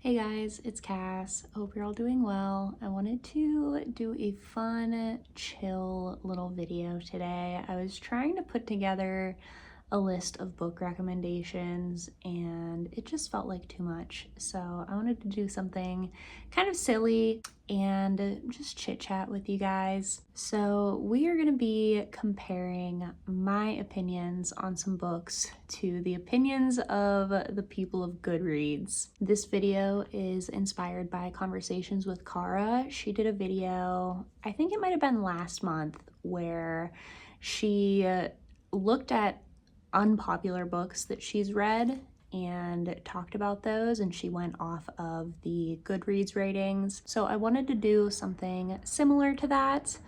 Hey guys, it's Cass. Hope you're all doing well. I wanted to do a fun, chill little video today. I was trying to put together a list of book recommendations and it just felt like too much. So I wanted to do something kind of silly and just chit chat with you guys. So we are going to be comparing my opinions on some books to the opinions of the people of Goodreads. This video is inspired by conversations with Cara. She did a video, I think it might have been last month, where she looked at unpopular books that she's read and talked about those, and she went off of the Goodreads ratings. So I wanted to do something similar to that.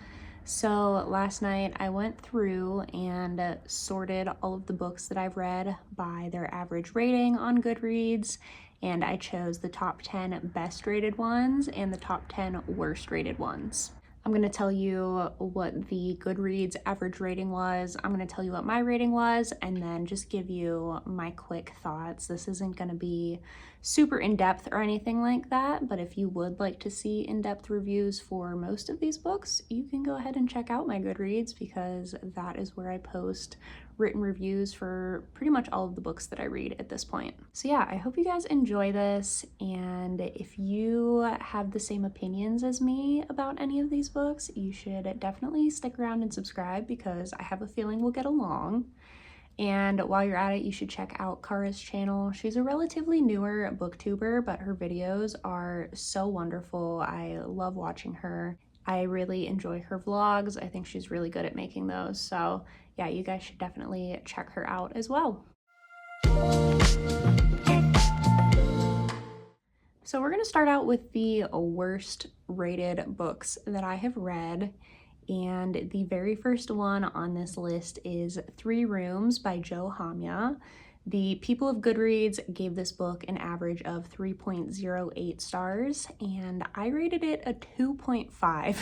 So last night I went through and sorted all of the books that I've read by their average rating on Goodreads, and I chose the top 10 best rated ones and the top 10 worst rated ones. I'm going to tell you what the Goodreads average rating was. I'm going to tell you what my rating was, and then just give you my quick thoughts. This isn't going to be super in-depth or anything like that, but if you would like to see in-depth reviews for most of these books, you can go ahead and check out my Goodreads, because that is where I post written reviews for pretty much all of the books that I read at this point. So yeah, I hope you guys enjoy this, and if you have the same opinions as me about any of these books, you should definitely stick around and subscribe, because I have a feeling we'll get along. And while you're at it, you should check out Cara's channel. She's a relatively newer booktuber, but her videos are so wonderful. I love watching her. I really enjoy her vlogs. I think she's really good at making those. So yeah, you guys should definitely check her out as well. So we're gonna start out with the worst rated books that I have read. And the very first one on this list is 3 Rooms by Johanne. The people of Goodreads gave this book an average of 3.08 stars, and I rated it a 2.5.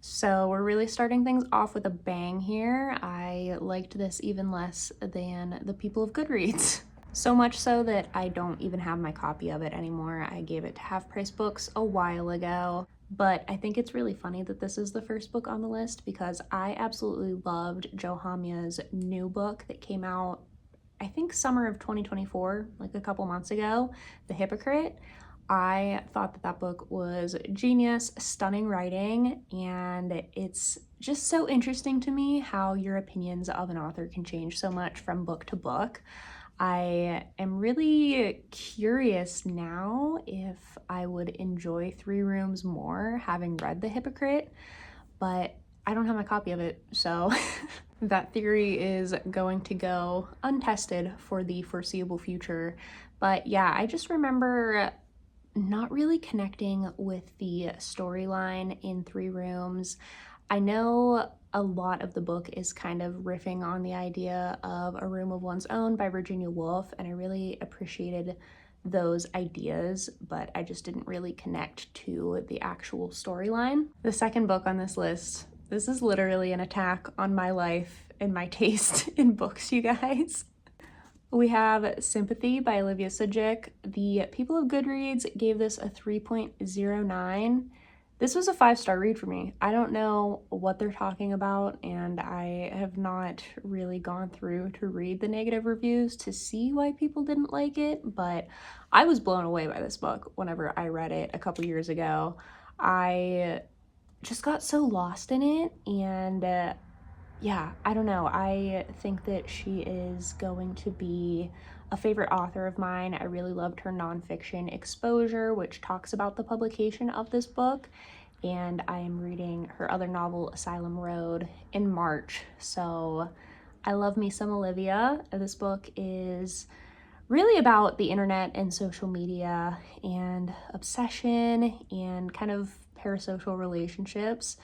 So we're really starting things off with a bang here. I liked this even less than the people of Goodreads. So much so that I don't even have my copy of it anymore. I gave it to Half Price Books a while ago. But I think it's really funny that this is the first book on the list, because I absolutely loved Johanne's new book that came out, I think summer of 2024, like a couple months ago, The Hypocrite. I thought that that book was genius, stunning writing, and it's just so interesting to me how your opinions of an author can change so much from book to book. I am really curious now if I would enjoy 3 Rooms more having read The Hypocrite, but I don't have my copy of it, so that theory is going to go untested for the foreseeable future. But yeah, I just remember not really connecting with the storyline in 3 Rooms. I know a lot of the book is kind of riffing on the idea of A Room of One's Own by Virginia Woolf, and I really appreciated those ideas, but I just didn't really connect to the actual storyline. The second book on this list, this is literally an attack on my life and my taste in books, you guys. We have Sympathy by Olivia Sudjic. The people of Goodreads gave this a 3.09. This was a 5-star read for me. I don't know what they're talking about, and I have not really gone through to read the negative reviews to see why people didn't like it, but I was blown away by this book whenever I read it a couple years ago. I just got so lost in it, and yeah, I don't know. I think that she is going to be a favorite author of mine. I really loved her nonfiction Exposure, which talks about the publication of this book, and I am reading her other novel, Asylum Road, in March. So I love me some Olivia. This book is really about the internet and social media and obsession and kind of parasocial relationships.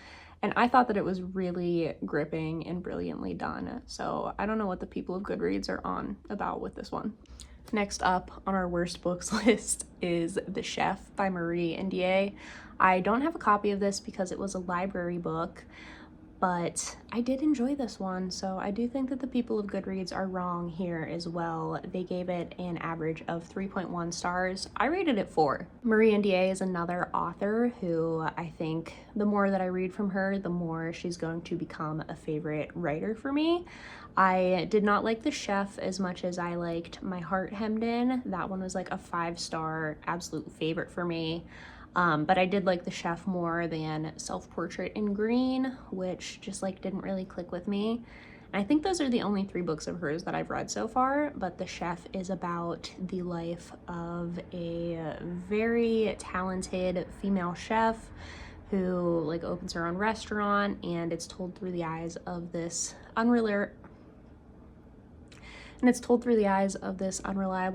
And I thought that it was really gripping and brilliantly done. So I don't know what the people of Goodreads are on about with this one. Next up on our worst books list is The Cheffe by Marie Ndiaye. I don't have a copy of this because it was a library book, but I did enjoy this one, so I do think that the people of Goodreads are wrong here as well. They gave it an average of 3.1 stars. I rated it 4. Marie Ndiaye is another author who I think the more that I read from her, the more she's going to become a favorite writer for me. I did not like the cheffe as much as I liked My Heart Hemmed In. That one was like a 5-star absolute favorite for me. But I did like the cheffe more than Self-Portrait in Green, which just like didn't really click with me. And I think those are the only 3 books of hers that I've read so far, but the cheffe is about the life of a very talented female chef who like opens her own restaurant, and it's told through the eyes of this unreliable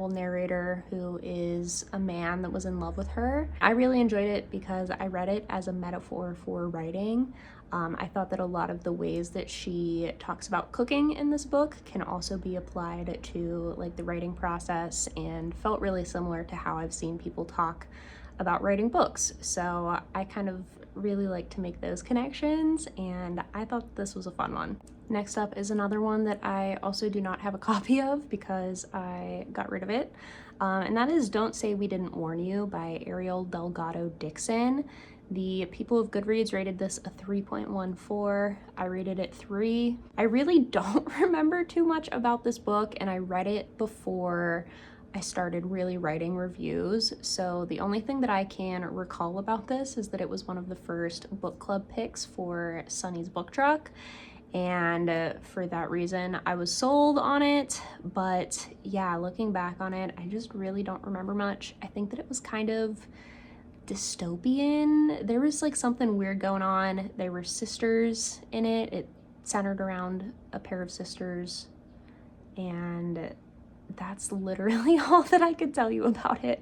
narrator who is a man that was in love with her. I really enjoyed it because I read it as a metaphor for writing. I thought that a lot of the ways that she talks about cooking in this book can also be applied to like the writing process, and felt really similar to how I've seen people talk about writing books. So I kind of really like to make those connections, and I thought this was a fun one. Next up is another one that I also do not have a copy of because I got rid of it, and that is Don't Say We Didn't Warn You by Ariel Delgado Dixon. The people of Goodreads rated this a 3.14. I rated it 3. I really don't remember too much about this book, and I read it before I started really writing reviews, so the only thing that I can recall about this is that it was one of the first book club picks for Sunny's book truck, and for that reason I was sold on it. But yeah, looking back on it, I just really don't remember much. I think that it was kind of dystopian. There was like something weird going on. There were sisters in it. It centered around a pair of sisters, and that's literally all that I could tell you about it.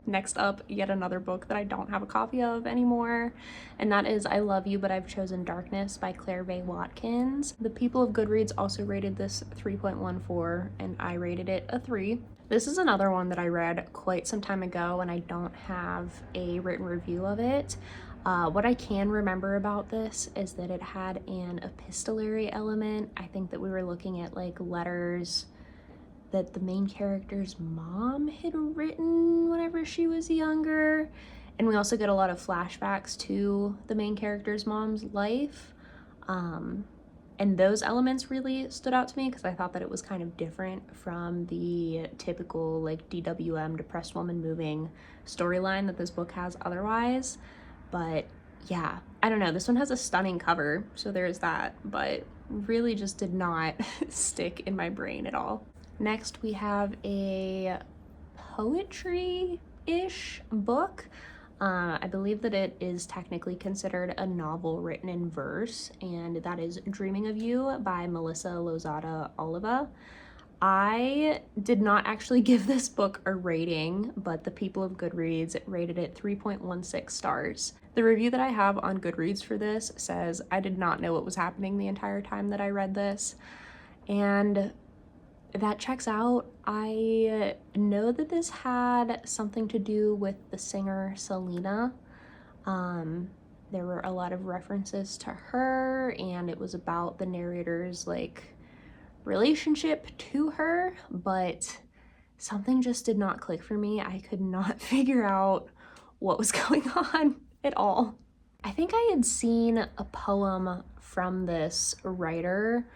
Next up, yet another book that I don't have a copy of anymore, and that is I Love You But I've Chosen Darkness by Claire Vaye Watkins. The people of Goodreads also rated this 3.14, and I rated it a 3. This is another one that I read quite some time ago, and I don't have a written review of it. What I can remember about this is that it had an epistolary element. I think that we were looking at like letters that the main character's mom had written whenever she was younger, and we also get a lot of flashbacks to the main character's mom's life, and those elements really stood out to me because I thought that it was kind of different from the typical like DWM, depressed woman moving storyline that this book has otherwise. But yeah, I don't know, this one has a stunning cover, so there's that, but really just did not stick in my brain at all. Next, we have a poetry-ish book. I believe that it is technically considered a novel written in verse, and that is Dreaming of You by Melissa Lozada-Oliva. I did not actually give this book a rating, but the people of Goodreads rated it 3.16 stars. The review that I have on Goodreads for this says, I did not know what was happening the entire time that I read this, and that checks out. I know that this had something to do with the singer Selena. There were a lot of references to her, and it was about the narrator's like relationship to her, but something just did not click for me. I could not figure out what was going on at all. I think I had seen a poem from this writer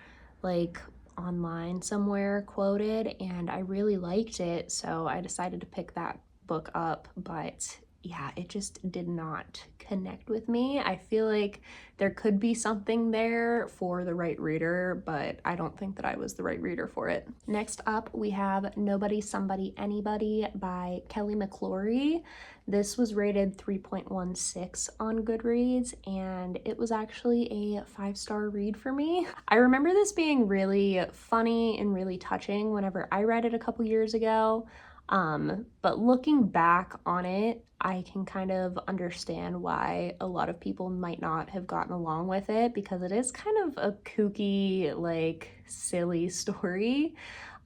like online somewhere quoted, and I really liked it, so I decided to pick that book up. But yeah, it just did not connect with me. I feel like there could be something there for the right reader, but I don't think that I was the right reader for it. Next up, we have Nobody Somebody Anybody by Kelly McClorey. This was rated 3.16 on Goodreads, and it was actually a 5-star read for me. I remember this being really funny and really touching whenever I read it a couple years ago. But looking back on it, I can kind of understand why a lot of people might not have gotten along with it, because it is kind of a kooky, like, silly story.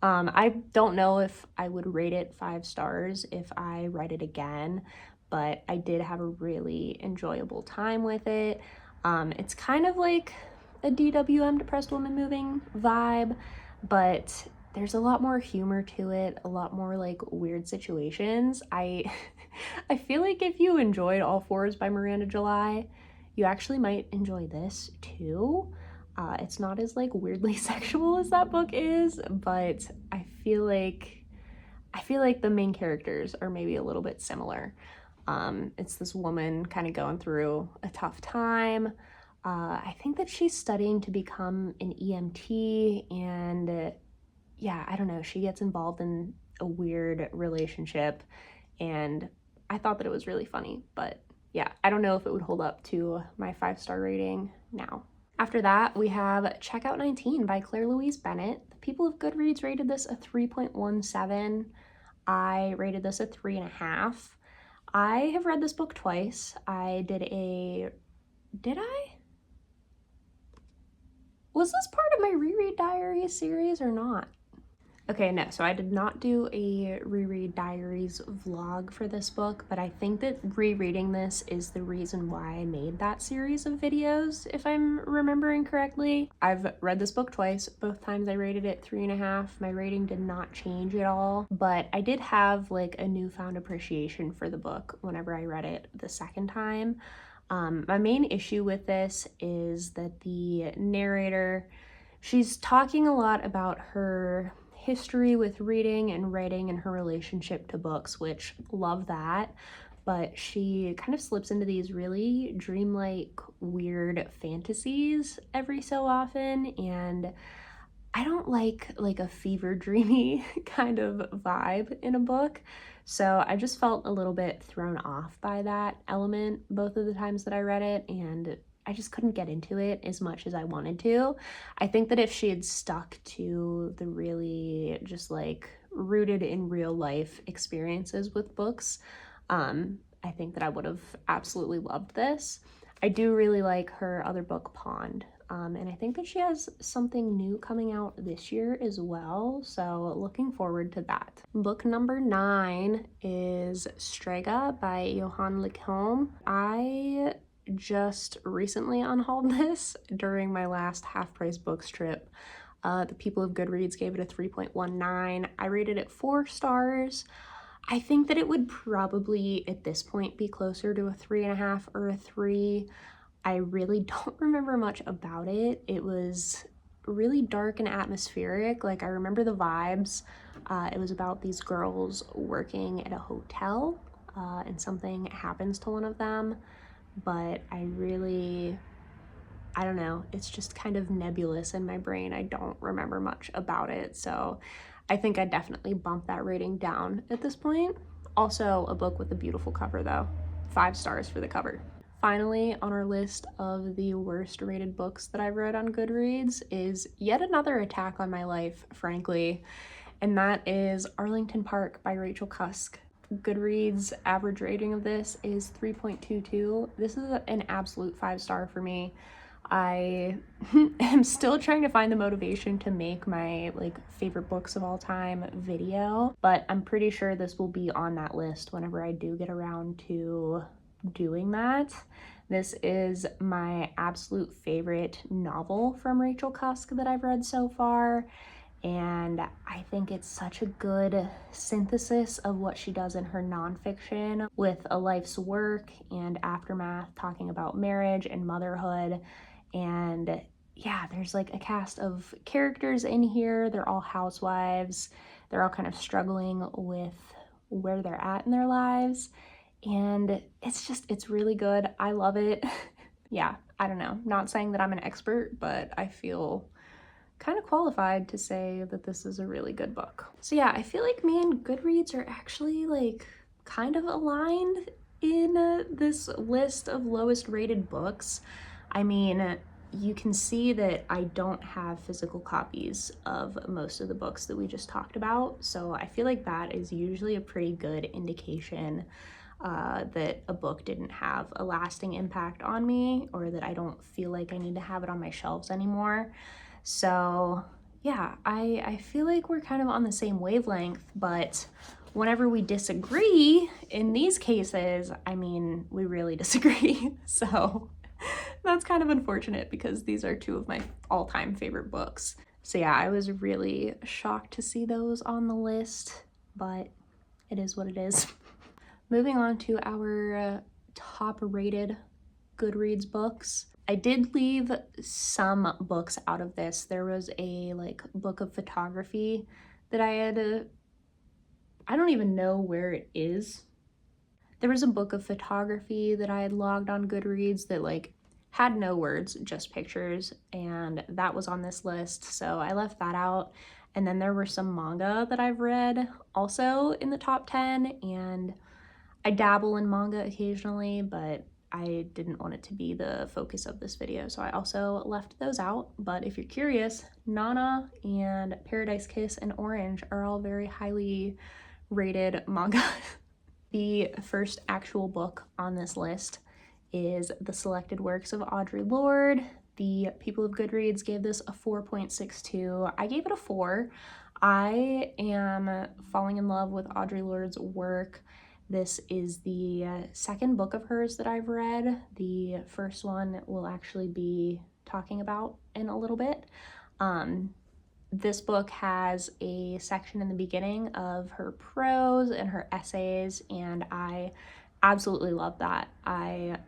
I don't know if I would rate it 5 stars if I read it again, but I did have a really enjoyable time with it. It's kind of like a DWM, depressed woman moving vibe, but there's a lot more humor to it, a lot more like weird situations. I feel like if you enjoyed All Fours by Miranda July, you actually might enjoy this too. It's not as like weirdly sexual as that book is, but I feel like the main characters are maybe a little bit similar. It's this woman kind of going through a tough time. I think that she's studying to become an EMT, and yeah, I don't know, she gets involved in a weird relationship, and I thought that it was really funny, but yeah, I don't know if it would hold up to my 5-star rating now. After that, we have Checkout 19 by Claire Louise Bennett. The people of Goodreads rated this a 3.17. I rated this a 3.5. I have read this book twice. Did I? Was this part of my reread diaries series or not? Okay, no, so I did not do a reread diaries vlog for this book, but I think that rereading this is the reason why I made that series of videos, if I'm remembering correctly. I've read this book twice. Both times I rated it 3.5. My rating did not change at all, but I did have like a newfound appreciation for the book whenever I read it the second time. My main issue with this is that the narrator, she's talking a lot about her history with reading and writing and her relationship to books, which love that, but she kind of slips into these really dreamlike, weird fantasies every so often, and I don't like a fever dreamy kind of vibe in a book, so I just felt a little bit thrown off by that element both of the times that I read it, and I just couldn't get into it as much as I wanted to. I think that if she had stuck to the really just like rooted in real life experiences with books, I think that I would have absolutely loved this. I do really like her other book, Pond, and I think that she has something new coming out this year as well, so looking forward to that. Book number 9 is Strega by Johanne Lykke. I just recently unhauled this during my last Half Price Books trip. The people of Goodreads gave it a 3.19. I rated it 4 stars. I think that it would probably at this point be closer to a 3.5 or a 3. I really don't remember much about it. It was really dark and atmospheric. Like, I remember the vibes. It was about these girls working at a hotel, and something happens to one of them. But I don't know, it's just kind of nebulous in my brain. I don't remember much about it, so I think I definitely bumped that rating down at this point. Also a book with a beautiful cover though. 5 stars for the cover. Finally, on our list of the worst rated books that I've read on Goodreads is yet another attack on my life, frankly, and that is Arlington Park by Rachel Cusk. Goodreads average rating of this is 3.22. This is an absolute 5-star for me. I am still trying to find the motivation to make my like favorite books of all time video, but I'm pretty sure this will be on that list whenever I do get around to doing that. This is my absolute favorite novel from Rachel Cusk that I've read so far, and I think it's such a good synthesis of what she does in her nonfiction with a life's work and aftermath, talking about marriage and motherhood. And yeah, there's like a cast of characters in here. They're all housewives. They're all kind of struggling with where they're at in their lives. And it's really good. I love it. Yeah, I don't know. Not saying that I'm an expert, but I feel kind of qualified to say that this is a really good book. So yeah, I feel like me and Goodreads are actually like kind of aligned in this list of lowest rated books. I mean, you can see that I don't have physical copies of most of the books that we just talked about, so I feel like that is usually a pretty good indication that a book didn't have a lasting impact on me, or that I don't feel like I need to have it on my shelves anymore. So yeah, I feel like we're kind of on the same wavelength, but whenever we disagree in these cases, I mean, we really disagree. So That's kind of unfortunate because these are two of my all-time favorite books. So yeah, I was really shocked to see those on the list, but it is what it is. Moving on to our top rated Goodreads books. I did leave some books out of this. There was a book of photography that I had, I don't even know where it is. There was a book of photography that I had logged on Goodreads that had no words, just pictures, and that was on this list, so I left that out. And then there were some manga that I've read also in the top 10, and I dabble in manga occasionally, but I didn't want it to be the focus of this video, so I also left those out. But if you're curious, Nana and Paradise Kiss and Orange are all very highly rated manga. The first actual book on this list is The Selected Works of Audre Lorde. The people of Goodreads gave this a 4.62. I gave it a 4. I am falling in love with Audre Lorde's work. This is the second book of hers that I've read. The first one we'll actually be talking about in a little bit. This book has a section in the beginning of her prose and her essays, and I absolutely love that. I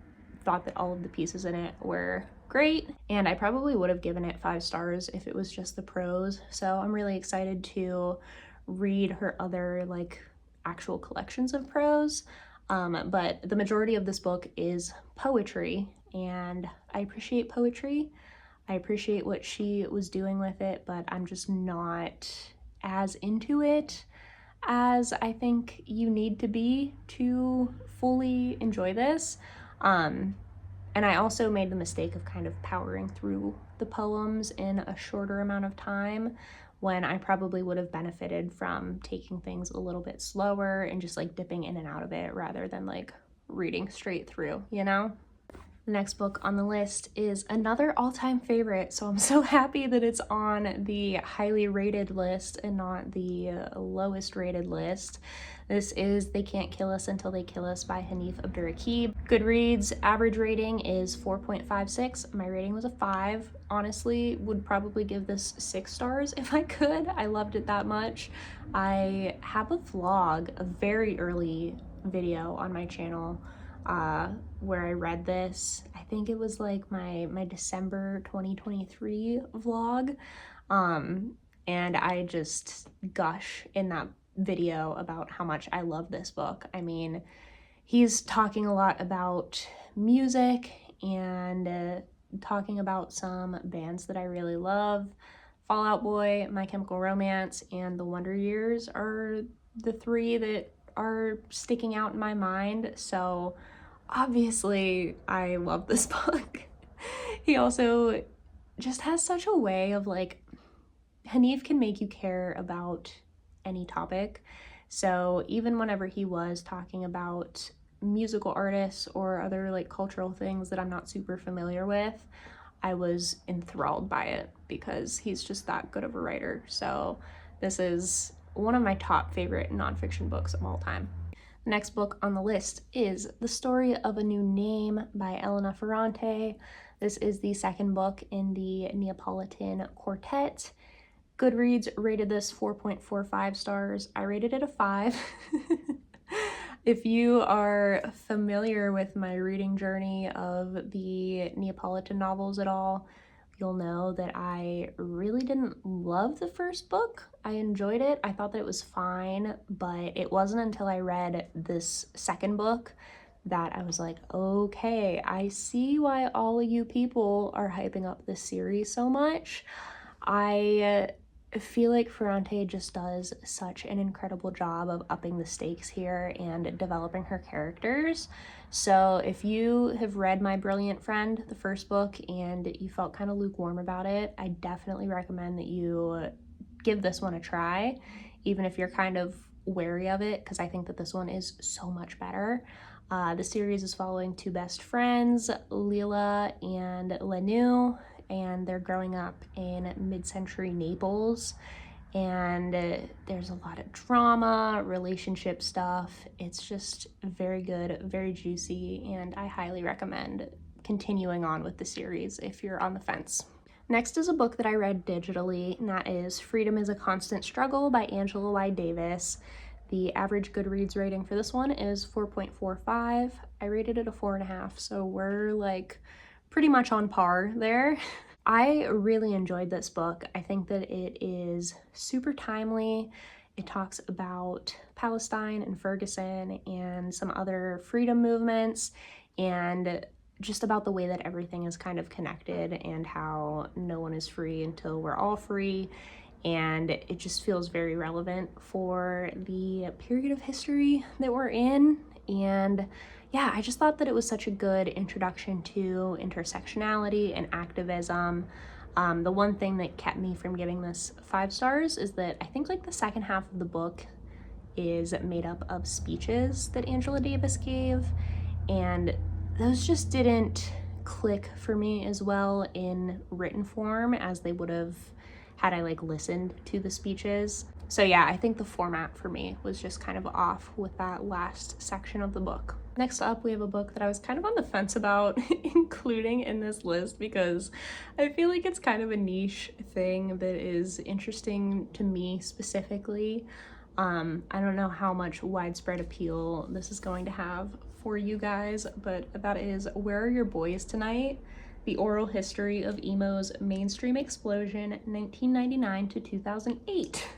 thought that all of the pieces in it were great, and I probably would have given it 5 stars if it was just the prose. So I'm really excited to read her other actual collections of prose. But the majority of this book is poetry, and I appreciate poetry. I appreciate what she was doing with it, but I'm just not as into it as I think you need to be to fully enjoy this. And I also made the mistake of kind of powering through the poems in a shorter amount of time when I probably would have benefited from taking things a little bit slower and just dipping in and out of it rather than reading straight through, you know? The next book on the list is another all-time favorite, so I'm so happy that it's on the highly rated list and not the lowest rated list. This is They Can't Kill Us Until They Kill Us by Hanif Abdurraquib. Goodreads average rating is 4.56. My rating was a 5. Honestly, would probably give this 6 stars if I could. I loved it that much. I have a vlog, a very early video on my channel where I read this. I think it was my December 2023 vlog, and I just gush in that video about how much I love this book. I mean, he's talking a lot about music and talking about some bands that I really love. Fall Out Boy, My Chemical Romance, and The Wonder Years are the 3 that are sticking out in my mind, so obviously I love this book. He also just has such a way of Hanif can make you care about any topic. So even whenever he was talking about musical artists or other cultural things that I'm not super familiar with, I was enthralled by it because he's just that good of a writer. So this is one of my top favorite nonfiction books of all time. The next book on the list is The Story of a New Name by Elena Ferrante. This is the second book in the Neapolitan Quartet. Goodreads rated this 4.45 stars. I rated it a 5. If you are familiar with my reading journey of the Neapolitan novels at all, you'll know that I really didn't love the first book. I enjoyed it. I thought that it was fine, but it wasn't until I read this second book that I was like, okay, I see why all of you people are hyping up this series so much. I feel like Ferrante just does such an incredible job of upping the stakes here and developing her characters. So if you have read My Brilliant Friend, the first book, and you felt kind of lukewarm about it, I definitely recommend that you give this one a try, even if you're kind of wary of it, because I think that this one is so much better. The series is following 2 best friends, Lila and Lenu, and they're growing up in mid-century Naples, and there's a lot of drama, relationship stuff. It's just very good, very juicy, and I highly recommend continuing on with the series if you're on the fence. Next is a book that I read digitally, and that is Freedom is a Constant Struggle by Angela Y. Davis. The average Goodreads rating for this one is 4.45. I rated it a 4.5, so we're like pretty much on par there. I really enjoyed this book. I think that it is super timely. It talks about Palestine and Ferguson and some other freedom movements, and just about the way that everything is kind of connected and how no one is free until we're all free. And it just feels very relevant for the period of history that we're in. And yeah, I just thought that it was such a good introduction to intersectionality and activism. The one thing that kept me from giving this 5 stars is that I think like the second half of the book is made up of speeches that Angela Davis gave, and those just didn't click for me as well in written form as they would have had I like listened to the speeches. So yeah, I think the format for me was just kind of off with that last section of the book. Next up, we have a book that I was kind of on the fence about including in this list because I feel like it's kind of a niche thing that is interesting to me specifically. I don't know how much widespread appeal this is going to have for you guys, but that is Where Are Your Boys Tonight? The Oral History of Emo's Mainstream Explosion, 1999 to 2008.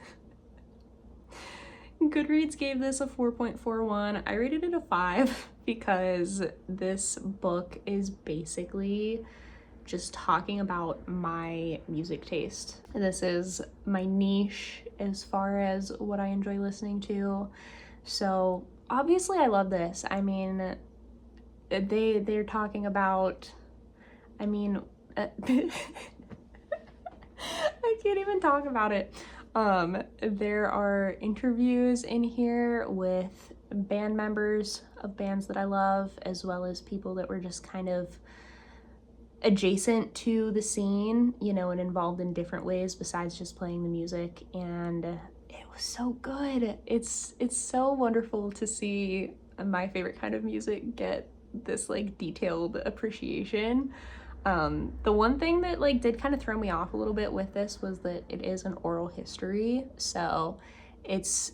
Goodreads gave this a 4.41. I rated it a 5 because this book is basically just talking about my music taste. This is my niche as far as what I enjoy listening to. So obviously I love this. I mean, they're talking about, I mean, I can't even talk about it. There are interviews in here with band members of bands that I love, as well as people that were just kind of adjacent to the scene, you know, and involved in different ways besides just playing the music. And it was so good. It's so wonderful to see my favorite kind of music get this like detailed appreciation. The one thing that like did kind of throw me off a little bit with this was that it is an oral history, so it's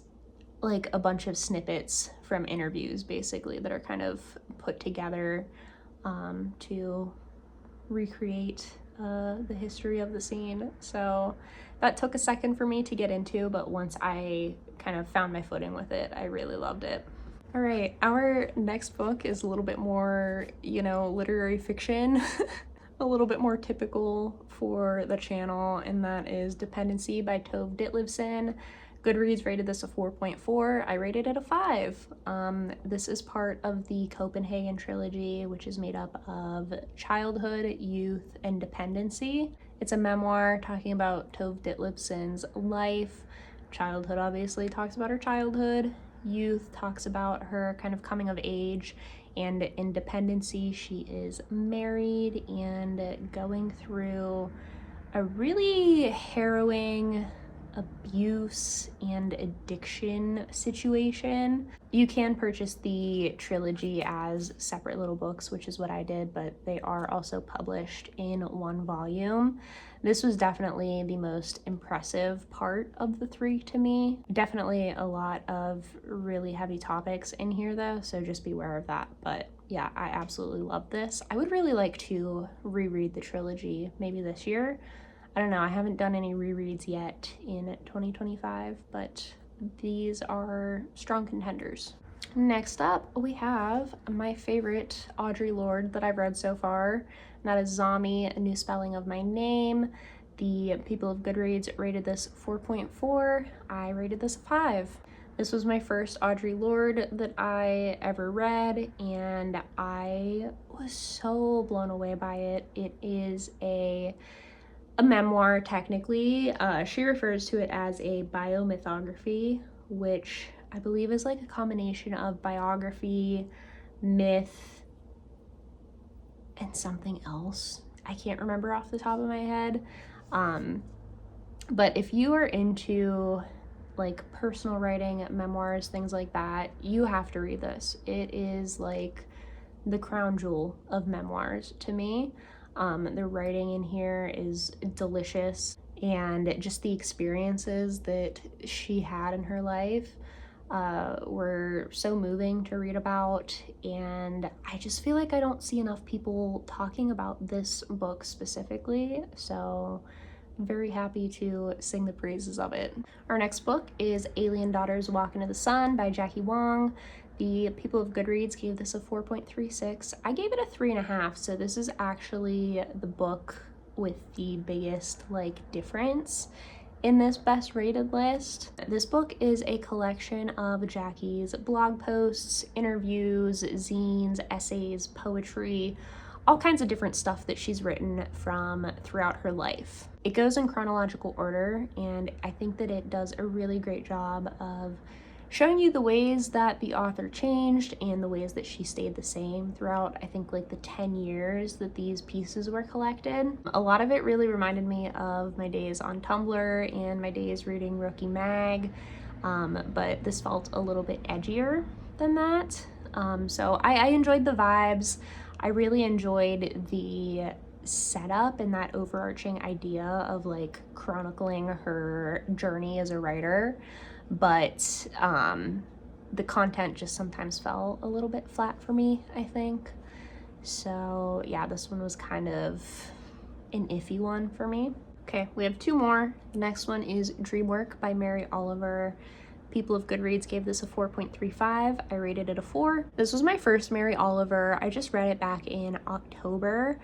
like a bunch of snippets from interviews basically that are kind of put together to recreate the history of the scene. So that took a second for me to get into, but once I kind of found my footing with it, I really loved it. All right, our next book is a little bit more, you know, literary fiction, a little bit more typical for the channel, and that is Dependency by Tove Ditlevsen. Goodreads rated this a 4.4. I rated it a 5. This is part of the Copenhagen trilogy, which is made up of childhood, youth, and dependency. It's a memoir talking about Tove Ditlevsen's life. Childhood obviously talks about her childhood. Youth talks about her kind of coming of age, and in dependency she is married and going through a really harrowing abuse and addiction situation. You can purchase the trilogy as separate little books, which is what I did, but they are also published in one volume. This was definitely the most impressive part of the 3 to me. Definitely a lot of really heavy topics in here though, so just beware of that. But yeah, I absolutely love this. I would really like to reread the trilogy maybe this year. I don't know, I haven't done any rereads yet in 2025, but these are strong contenders. Next up, we have my favorite Audre Lorde that I've read so far, and that is Zombie, A New Spelling of My Name. The people of Goodreads rated this 4.4. I rated this a 5. This was my first Audre Lorde that I ever read, and I was so blown away by it. It is a memoir, technically. She refers to it as a biomythography, which I believe is like a combination of biography, myth, and something else. I can't remember off the top of my head. But if you are into like personal writing, memoirs, things like that, you have to read this. It is like the crown jewel of memoirs to me. The writing in here is delicious, and just the experiences that she had in her life were so moving to read about, and I just feel like I don't see enough people talking about this book specifically, so I'm very happy to sing the praises of it. Our next book is Alien Daughters Walk Into the Sun by Jackie Wong. The people of Goodreads gave this a 4.36. I gave it a 3.5, so this is actually the book with the biggest difference in this best rated list. This book is a collection of Jackie's blog posts, interviews, zines, essays, poetry, all kinds of different stuff that she's written from throughout her life. It goes in chronological order, and I think that it does a really great job of showing you the ways that the author changed and the ways that she stayed the same throughout, I think, the 10 years that these pieces were collected. A lot of it really reminded me of my days on Tumblr and my days reading Rookie Mag, but this felt a little bit edgier than that. So I enjoyed the vibes. I really enjoyed the setup and that overarching idea of chronicling her journey as a writer, but the content just sometimes fell a little bit flat for me, I think. So yeah, this one was kind of an iffy one for me. Okay, we have two more. The next one is Dreamwork by Mary Oliver. People of Goodreads gave this a 4.35. I rated it a 4. This was my first Mary Oliver. I just read it back in October.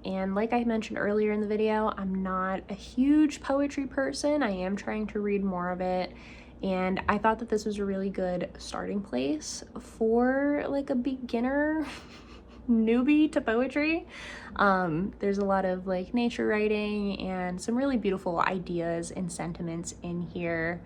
And like I mentioned earlier in the video, I'm not a huge poetry person. I am trying to read more of it, and I thought that this was a really good starting place for a beginner newbie to poetry. There's a lot of nature writing and some really beautiful ideas and sentiments in here.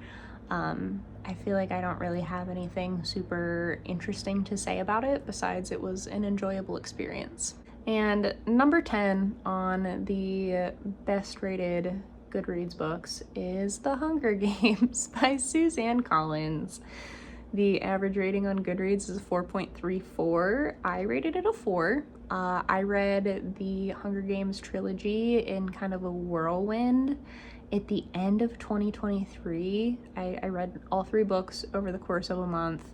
I feel like I don't really have anything super interesting to say about it besides it was an enjoyable experience. And number 10 on the best rated Goodreads books is The Hunger Games by Suzanne Collins. The average rating on Goodreads is 4.34. I rated it a 4. I read the Hunger Games trilogy in kind of a whirlwind at the end of 2023. I read all 3 books over the course of a month,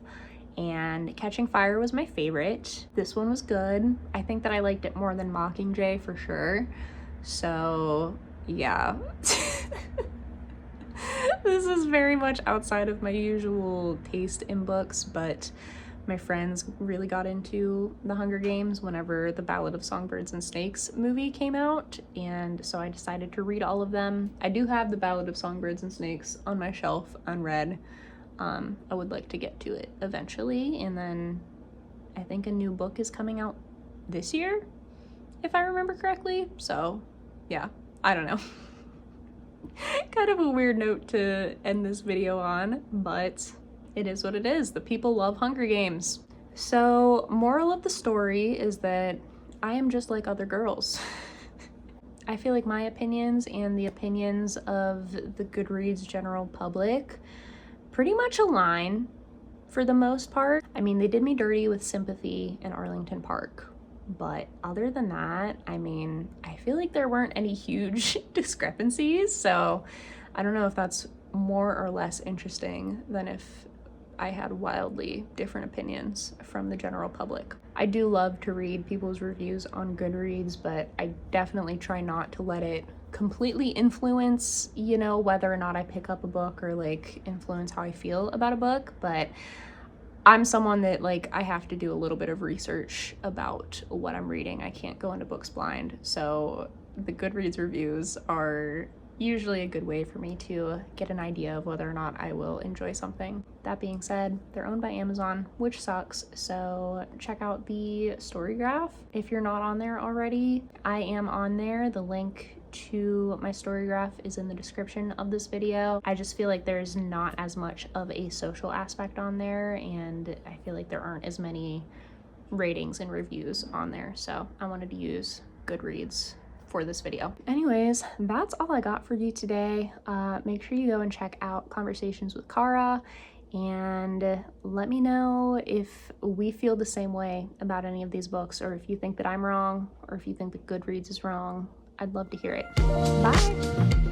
and Catching Fire was my favorite. This one was good. I think that I liked it more than Mockingjay for sure. So yeah. This is very much outside of my usual taste in books, but my friends really got into The Hunger Games whenever the Ballad of Songbirds and Snakes movie came out, and so I decided to read all of them. I do have the Ballad of Songbirds and Snakes on my shelf unread. I would like to get to it eventually, and then I think a new book is coming out this year, if I remember correctly. So yeah, I don't know. Kind of a weird note to end this video on, but it is what it is. The people love Hunger Games. So moral of the story is that I am just like other girls. I feel like my opinions and the opinions of the Goodreads general public pretty much align for the most part. I mean, they did me dirty with Sympathy in Arlington Park, but other than that, I mean, I feel like there weren't any huge discrepancies, so I don't know if that's more or less interesting than if I had wildly different opinions from the general public. I do love to read people's reviews on Goodreads, but I definitely try not to let it completely influence, whether or not I pick up a book or influence how I feel about a book. But I'm someone that I have to do a little bit of research about what I'm reading. I can't go into books blind. So the Goodreads reviews are usually a good way for me to get an idea of whether or not I will enjoy something. That being said, they're owned by Amazon, which sucks, so check out the story graph if you're not on there already. I am on there. The link to my story graph is in the description of this video. I just feel like there's not as much of a social aspect on there, and I feel like there aren't as many ratings and reviews on there, so I wanted to use Goodreads for this video. Anyways, that's all I got for you today. Make sure you go and check out Conversations with Cara And let me know if we feel the same way about any of these books, or if you think that I'm wrong, or if you think that Goodreads is wrong. I'd love to hear it. Bye!